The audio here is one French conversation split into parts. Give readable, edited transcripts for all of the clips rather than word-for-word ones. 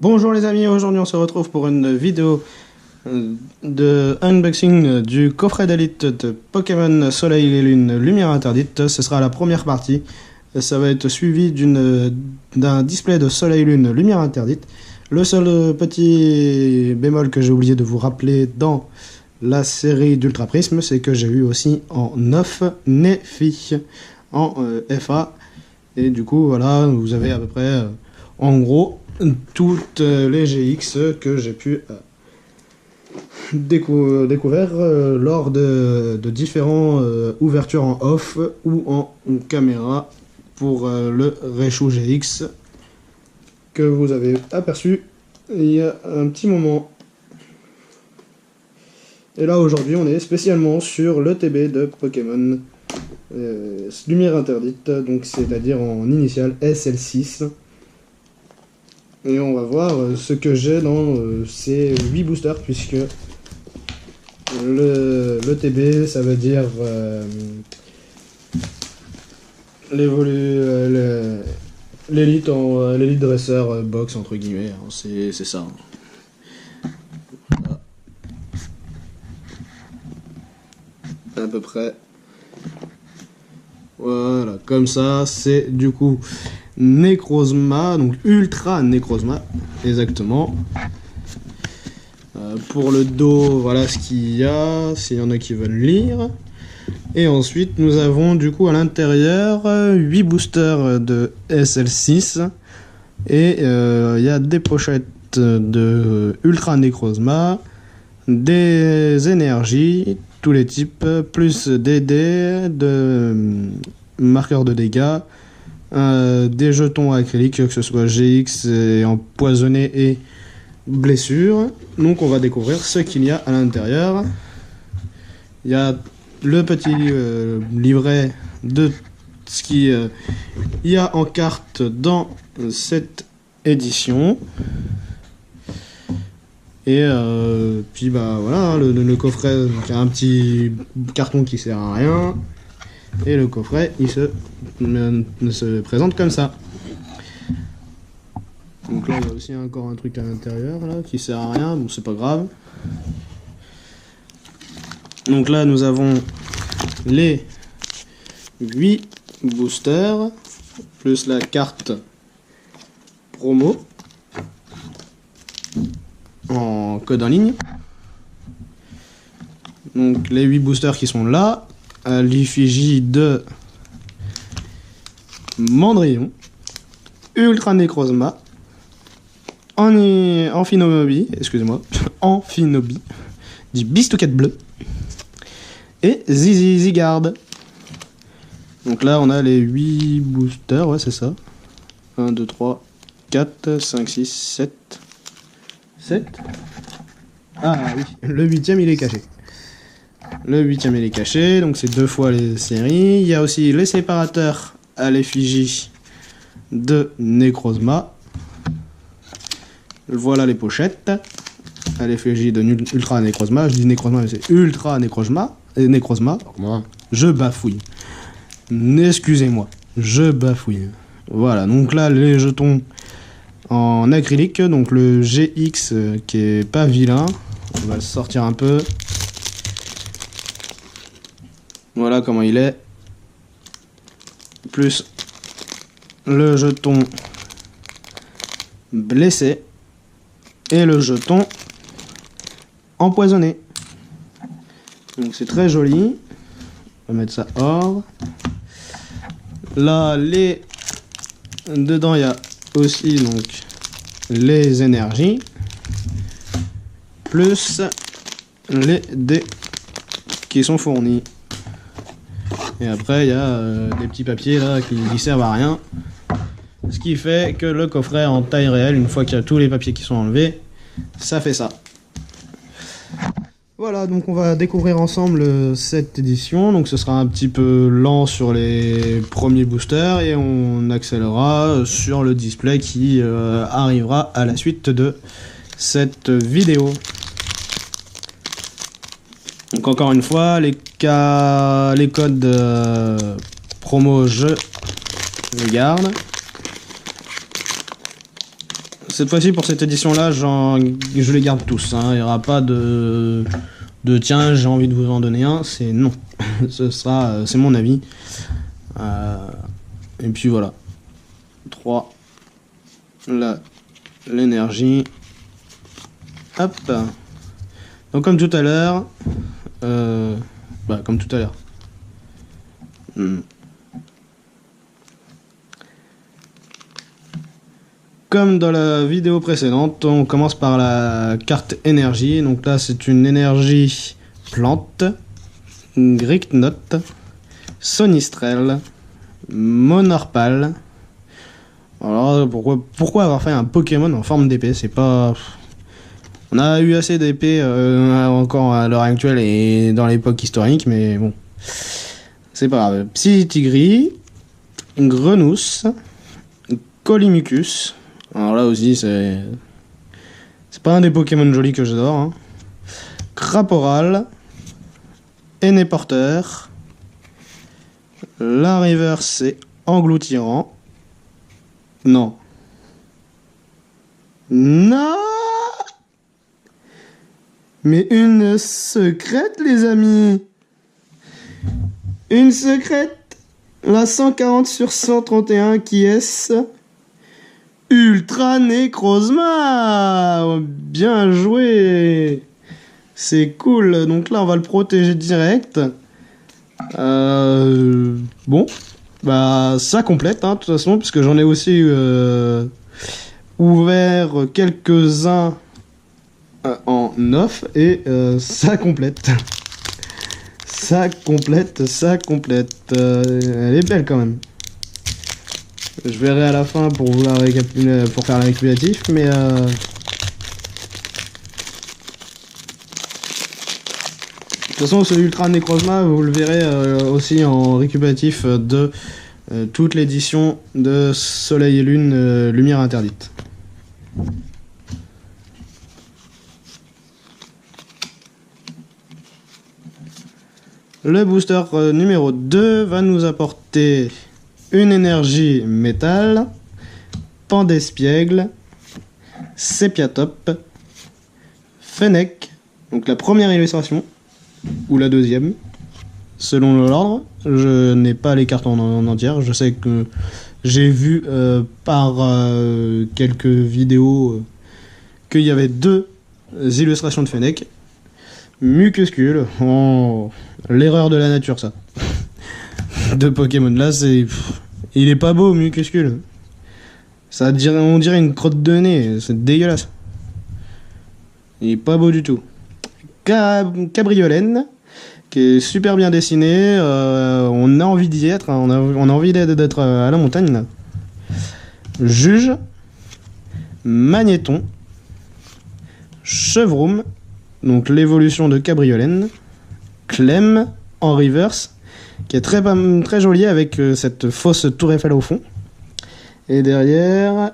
Bonjour les amis, aujourd'hui on se retrouve pour une vidéo de unboxing du coffret d'élite de Pokémon Soleil et Lune Lumière Interdite. Ce sera la première partie. Ça va être suivi d'un display de Soleil Lune Lumière Interdite. Le seul petit bémol que j'ai oublié de vous rappeler dans la série d'Ultra Prism, c'est que j'ai eu aussi en 9 Nefi en FA. Et du coup voilà, vous avez à peu près en gros toutes les GX que j'ai pu découvrir lors de différentes ouvertures en off ou en caméra pour le Raichu GX que vous avez aperçu il y a un petit moment. Et là aujourd'hui on est spécialement sur le TB de Pokémon Lumière Interdite, donc c'est-à-dire en initiale SL6. Et on va voir ce que j'ai dans ces 8 boosters, puisque le TB ça veut dire l'élite l'élite dresseur box entre guillemets, hein, c'est ça. Voilà. À peu près. Voilà, comme ça, c'est du coup Necrozma, donc Ultra Necrozma, exactement. Pour le dos, voilà ce qu'il y a, s'il y en a qui veulent lire. Et ensuite, nous avons du coup à l'intérieur 8 boosters de SL6. Et il y a des pochettes de Ultra Necrozma, des énergies, tous les types, plus des dés, de marqueurs de dégâts, des jetons acryliques, que ce soit GX et empoisonné et blessure. Donc on va découvrir ce qu'il y a à l'intérieur. Il y a le petit livret de ce qu'il y a en carte dans cette édition. Et puis bah voilà, le coffret, donc, a un petit carton qui sert à rien. Et le coffret, il se présente comme ça. Donc là, il y a aussi encore un truc à l'intérieur là qui sert à rien. Bon, c'est pas grave. Donc là, nous avons les 8 boosters plus la carte promo en code en ligne. Donc les 8 boosters qui sont là, à l'effigie de Mandrillon, Ultra Necrozma, Amphinobi, excusez-moi, Amphinobi, du Bistouquette bleu et Zygarde. Donc là on a les 8 boosters, ouais c'est ça. 1, 2, 3, 4, 5, 6, 7. 7. Ah oui, le 8ème il est caché. Le 8ème il est caché, donc c'est 2 fois les séries. Il y a aussi les séparateurs à l'effigie de Necrozma. Voilà les pochettes à l'effigie de Ultra Necrozma. Je dis Necrozma mais c'est Ultra Necrozma. Je bafouille. Excusez-moi, je bafouille. Voilà, donc là les jetons en acrylique, donc le GX qui est pas vilain. On va le sortir un peu. Voilà comment il est. Plus le jeton blessé et le jeton empoisonné. Donc c'est très joli. On va mettre ça hors. Là, dedans il y a aussi donc les énergies plus les dés qui sont fournis. Et après il y a des petits papiers là qui servent à rien, ce qui fait que le coffret en taille réelle, une fois qu'il y a tous les papiers qui sont enlevés, ça fait ça. Voilà, donc on va découvrir ensemble cette édition. Donc ce sera un petit peu lent sur les premiers boosters et on accélérera sur le display qui arrivera à la suite de cette vidéo. Donc encore une fois, les codes promo je garde. cette fois-ci pour cette édition-là, je les garde tous. Hein. Il n'y aura pas de tiens, j'ai envie de vous en donner un. C'est non. C'est mon avis. Et puis voilà. 3. Là, l'énergie. Hop. Donc comme tout à l'heure. Comme tout à l'heure. Comme dans la vidéo précédente, on commence par la carte énergie. Donc là, c'est une énergie plante, Gricknote, Sonistrel, Monorpal. Alors pourquoi avoir fait un Pokémon en forme d'épée? C'est pas... On a eu assez d'épées encore à l'heure actuelle et dans l'époque historique, mais bon, c'est pas grave. Psy-Tigri, Grenousse, Colimucus. Alors là aussi, c'est pas un des Pokémon jolis que j'adore. Hein. Craporal, Énéporteur, Lariver, c'est Engloutirant. Non. Non. Mais une secrète, les amis. Une secrète. La 140 sur 131 qui est Ultra Necrozma. Bien joué. C'est cool. Donc là, on va le protéger direct. Bon. Bah, ça complète, hein, de toute façon, puisque j'en ai aussi ouvert quelques-uns en off, et ça complète. Ça complète. Elle est belle quand même. Je verrai à la fin pour pour faire le récapitulatif, mais de toute façon, ce Ultra Necrozma, vous le verrez aussi en récapitulatif de toute l'édition de Soleil et Lune, Lumière Interdite. Le booster numéro 2 va nous apporter une énergie métal, Pandespiègle, Sépiatop, Fennec, donc la première illustration, ou la deuxième, selon l'ordre. Je n'ai pas les cartes en entière, je sais que j'ai vu par quelques vidéos qu'il y avait 2 illustrations de Fennec. Mucuscule, oh, l'erreur de la nature, ça. De Pokémon, là, c'est... Il est pas beau, Mucuscule. On dirait une crotte de nez, c'est dégueulasse. Il est pas beau du tout. Cabriolène, qui est super bien dessiné, on a envie d'y être, hein, on a envie d'être à la montagne, là. Juge, Magnéton, Chevroom, donc l'évolution de Cabriolène, Clem en reverse, qui est très joli avec cette fausse tour Eiffel au fond. Et derrière,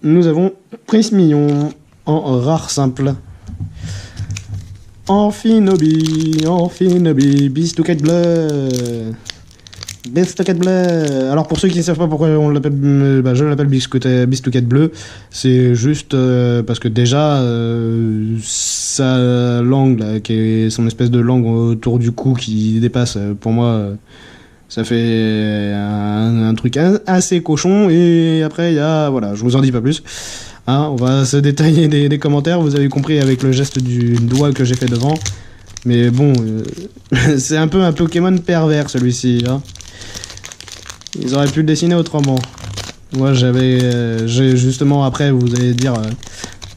nous avons Prismillon en rare simple. Amphinobi, Bistouquette bleu. Bistouquette bleu. Alors pour ceux qui ne savent pas pourquoi on l'appelle, je l'appelle Bistouquette bleu, c'est juste parce que déjà sa langue là, qui est son espèce de langue autour du cou qui dépasse, pour moi ça fait un truc assez cochon. Et après il y a, voilà, je vous en dis pas plus. Hein, on va se détailler des commentaires, vous avez compris avec le geste du doigt que j'ai fait devant. Mais bon, c'est un peu un Pokémon pervers celui-ci. Hein. Ils auraient pu le dessiner autrement. Moi j'ai justement, après vous allez dire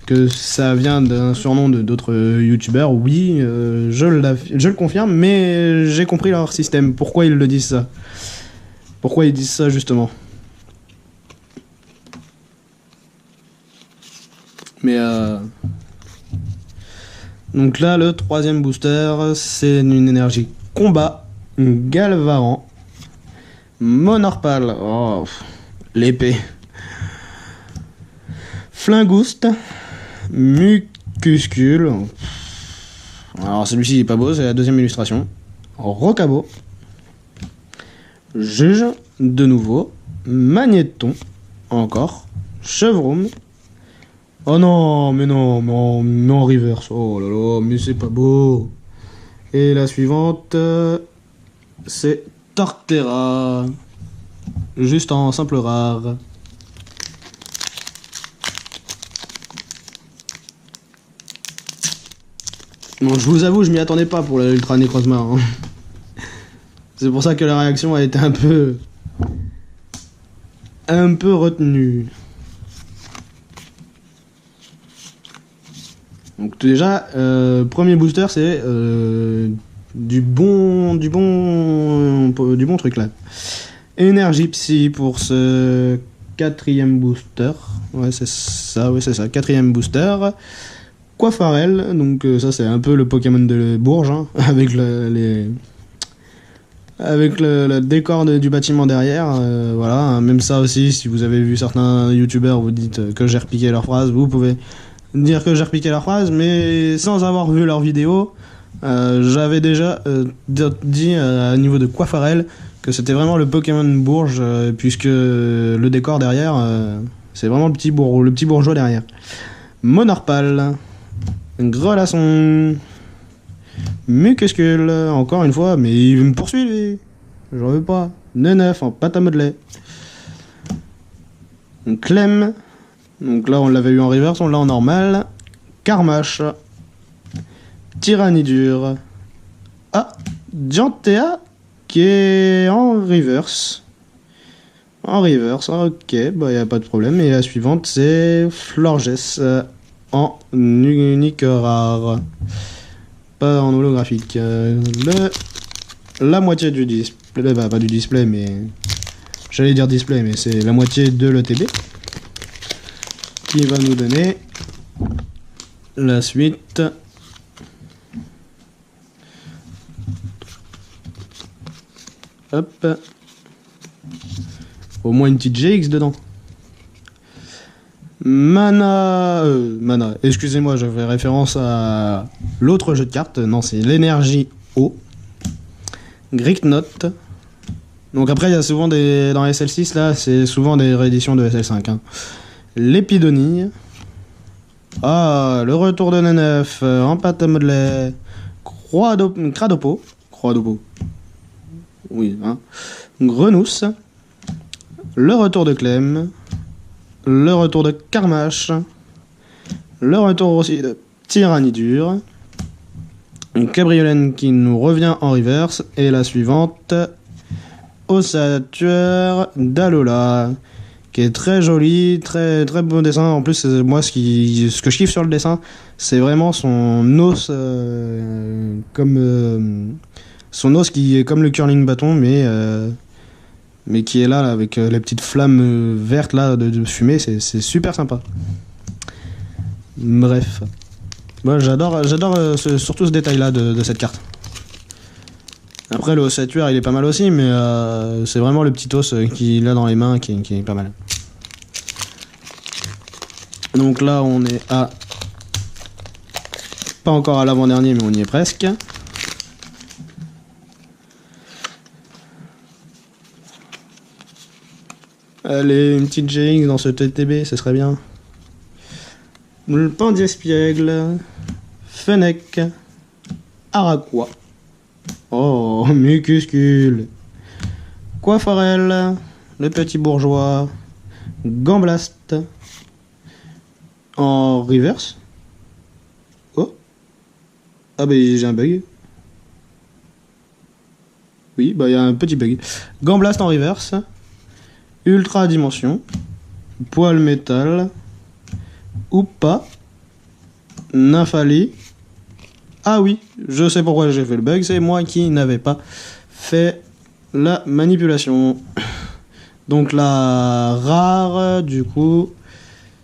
que ça vient d'un surnom d'autres youtubeurs. Oui, je le confirme, mais j'ai compris leur système. Pourquoi ils le disent ça? Pourquoi ils disent ça justement? Mais donc là, le troisième booster, c'est une énergie combat, Galvaran, Monorpal, oh, l'épée, Flingouste, Mucuscule, alors celui-ci il est pas beau, c'est la deuxième illustration, Rocabo, Juge, de nouveau, Magnéton, encore, Chevroom, Oh non, mais non, non, non, reverse. Oh là là, mais c'est pas beau. Et la suivante, c'est Torterra. Juste en simple rare. Bon, je vous avoue, je m'y attendais pas pour l'Ultra Necrozma. Hein. C'est pour ça que la réaction a été un peu retenue. Donc déjà, premier booster, c'est du bon truc là. Énergie Psy pour ce quatrième booster. Ouais, c'est ça, quatrième booster. Quafarel, donc ça c'est un peu le Pokémon de Bourges, hein, avec le décor du bâtiment derrière. Voilà, hein, même ça aussi, si vous avez vu certains youtubeurs vous dites que j'ai repiqué leur phrase, vous pouvez dire que j'ai repiqué leur phrase, mais sans avoir vu leur vidéo, j'avais déjà dit à niveau de Quafarel que c'était vraiment le Pokémon Bourges, puisque le décor derrière, c'est vraiment le petit bourgeois derrière. Monorpal, Grelasson, Mucuscule, encore une fois, mais il me poursuit lui. J'en veux pas. Neneuf en pâte à modeler. Clem. Donc là on l'avait eu en reverse, on l'a en normal. Carmache. Tyranidur. Ah, Diantea qui est en reverse. En reverse, ok, bah y a pas de problème. Et la suivante c'est Florges en unique rare. Pas en holographique. La moitié du display, bah pas du display, mais j'allais dire display, mais c'est la moitié de l'ETB qui va nous donner la suite. Hop. Au moins une petite GX dedans. Mana, excusez-moi, je fais référence à l'autre jeu de cartes. Non, c'est l'énergie eau. Gricknote. Donc après, il y a souvent dans SL6, là, c'est souvent des rééditions de SL5. Hein. L'épidonie. Ah, le retour de Neneuf en pâte à modeler. Cradopo. Oui, hein. Grenousse. Le retour de Clem. Le retour de Carmache. Le retour aussi de Tyranidur. Une cabriolène qui nous revient en reverse. Et la suivante, Ossature d'Alola, qui est très jolie, très, très beau dessin. En plus, moi, ce que je kiffe sur le dessin, c'est vraiment son os, son os qui est comme le curling bâton, mais qui est là avec les petites flammes vertes là de fumée. C'est super sympa. Bref. Moi, j'adore surtout ce détail-là de cette carte. Après, le ossature, il est pas mal aussi, mais c'est vraiment le petit os qu'il a dans les mains qui est pas mal. Donc là, on est à... Pas encore à l'avant-dernier, mais on y est presque. Allez, une petite GX dans ce TTB, ce serait bien. Le Pandiaspiègle, Fennec, Araqua. Oh, Mucuscule. Quafarel, le petit bourgeois. Gamblast. En reverse. Oh. Ah bah j'ai un bug. Oui, bah il y a un petit bug. Gamblast en reverse. Ultra dimension. Poil métal. Ou pas. Nymphali. Ah oui, je sais pourquoi j'ai fait le bug, c'est moi qui n'avais pas fait la manipulation. Donc la rare, du coup,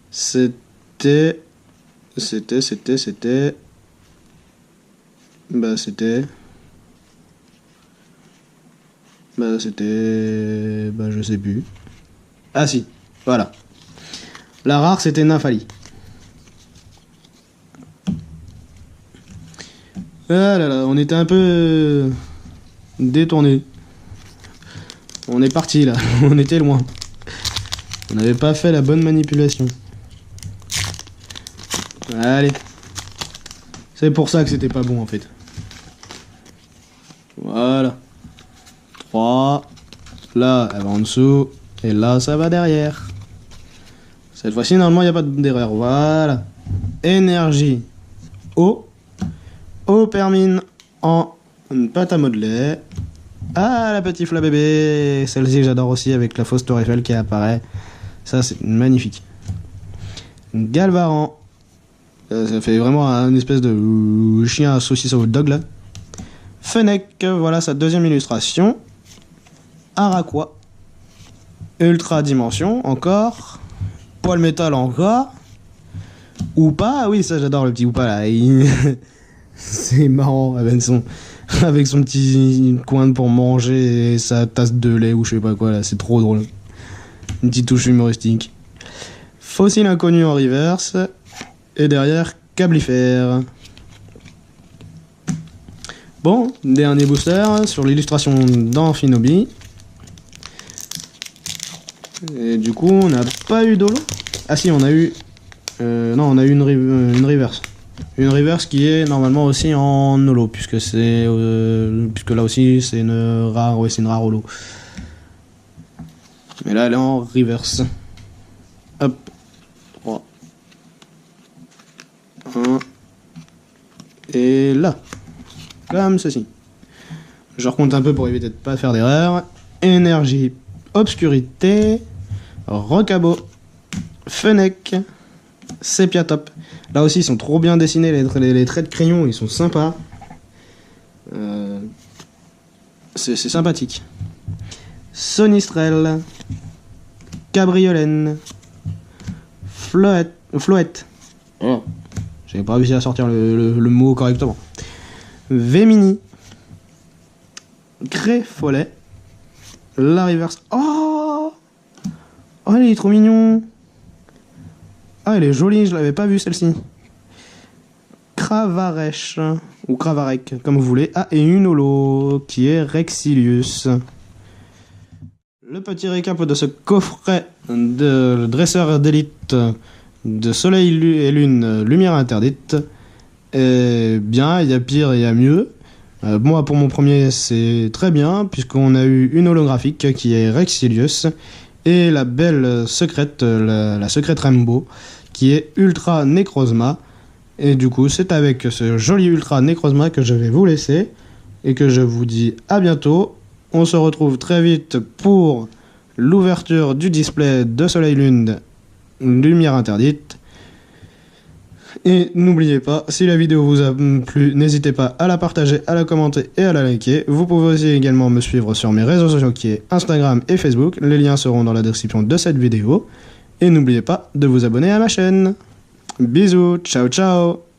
c'était... Bah je sais plus. Ah si, voilà. La rare c'était Nymphali. Ah là là, on était un peu détourné. On est parti là, on était loin. On n'avait pas fait la bonne manipulation. Allez. C'est pour ça que c'était pas bon en fait. Voilà. 3. Là, elle va en dessous. Et là, ça va derrière. Cette fois-ci, normalement, il n'y a pas d'erreur. Voilà. Énergie. Eau. Eau termine en pâte à modeler. Ah, la petite fla bébé. Celle-ci, j'adore aussi avec la fausse tour Eiffel qui apparaît. Ça, c'est magnifique. Galvaran. Ça fait vraiment une espèce de chien à saucisse au hot dog là. Fennec, voilà sa deuxième illustration. Araquois. Ultra dimension, encore. Poil métal, encore. Oupa, oui, ça j'adore le petit Oupa là. C'est marrant avec son petit coin pour manger et sa tasse de lait ou je sais pas quoi là. C'est trop drôle. Une petite touche humoristique. Fossile inconnu en reverse. Et derrière, Cablifère. Bon, dernier booster sur l'illustration d'Amphinobi. Et du coup, on n'a pas eu d'holo. Ah si, on a eu... non, on a eu une reverse. Une reverse qui est normalement aussi en holo, puisque c'est... puisque là aussi, c'est une rare... Ouais, c'est une rare holo. Mais là, elle est en reverse. Hop. 3. 1. Et là. Comme ceci. Je recompte un peu pour éviter de pas faire d'erreur. Énergie, obscurité, Rocabo, Fennec, Sépia Top. Là aussi, ils sont trop bien dessinés, les traits de crayon, ils sont sympas. C'est sympathique. Sonistrel, Cabriolène, Floette. Oh. J'ai pas réussi à sortir le mot correctement. Vémini, Gré-Follet, la reverse. Oh, il est trop mignon. Ah, elle est jolie, je l'avais pas vue celle-ci. Cravarèche, ou Cravarec, comme vous voulez. Ah, et une holo, qui est Rexilius. Le petit récap de ce coffret de dresseur d'élite de Soleil et Lune, Lumière Interdite. Et bien, il y a pire et il y a mieux. Moi, pour mon premier, c'est très bien, puisqu'on a eu une holographique qui est Rexilius, et la belle secrète, la secrète Rainbow, qui est Ultra Necrozma. Et du coup, c'est avec ce joli Ultra Necrozma que je vais vous laisser, et que je vous dis à bientôt. On se retrouve très vite pour l'ouverture du display de Soleil Lune, Lumière Interdite. Et n'oubliez pas, si la vidéo vous a plu, n'hésitez pas à la partager, à la commenter et à la liker. Vous pouvez aussi également me suivre sur mes réseaux sociaux qui est Instagram et Facebook. Les liens seront dans la description de cette vidéo. Et n'oubliez pas de vous abonner à ma chaîne. Bisous, ciao ciao.